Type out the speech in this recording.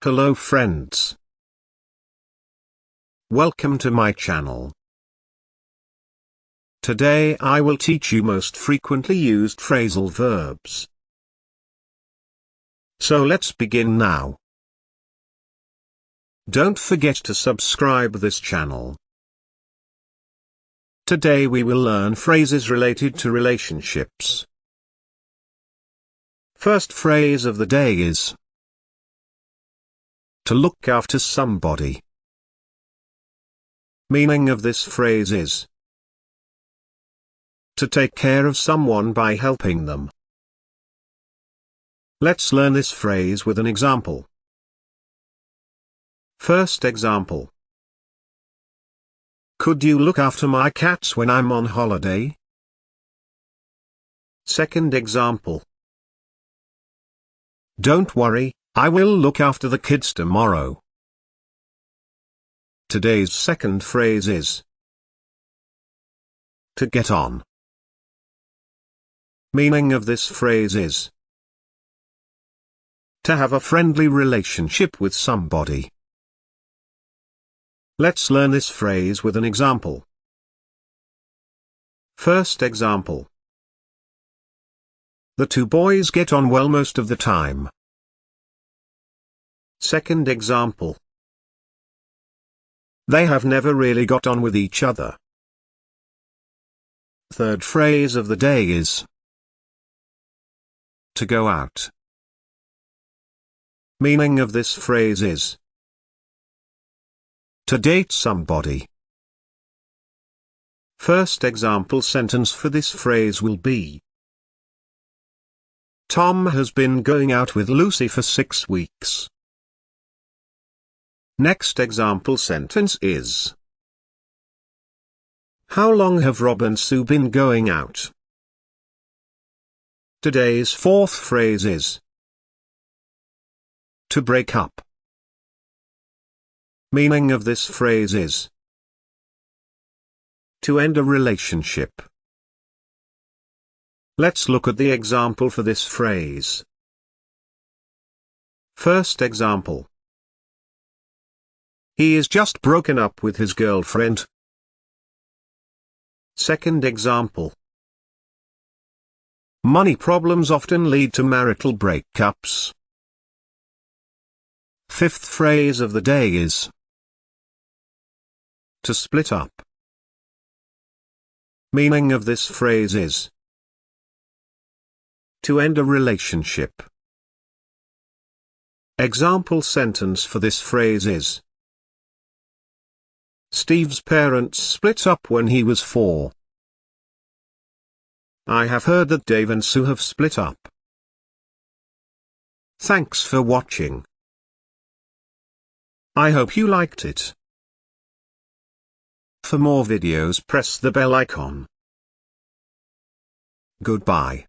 Hello friends. Welcome to my channel. Today I will teach you most frequently used phrasal verbs. So let's begin now. Don't forget to subscribe this channel. Today we will learn phrases related to relationships. First phrase of the day is to look after somebody. Meaning of this phrase is to take care of someone by helping them. Let's learn this phrase with an example. First example. Could you look after my cats when I'm on holiday? Second example. Don't worry, I will look after the kids tomorrow. Today's second phrase is to get on. Meaning of this phrase is to have a friendly relationship with somebody. Let's learn this phrase with an example. First example. The two boys get on well most of the time. Second example. They have never really got on with each other. Third phrase of the day is to go out. Meaning of this phrase is to date somebody. First example sentence for this phrase will be Tom has been going out with Lucy for 6 weeks. Next example sentence is how long have Rob and Sue been going out? Today's fourth phrase is to break up. Meaning of this phrase is to end a relationship. Let's look at the example for this phrase. First example. He is just broken up with his girlfriend. Second example. Money problems often lead to marital breakups. Fifth phrase of the day is to split up. Meaning of this phrase is to end a relationship. Example sentence for this phrase is Steve's parents split up when he was 4. I have heard that Dave and Sue have split up. Thanks for watching. I hope you liked it. For more videos press the bell icon. Goodbye.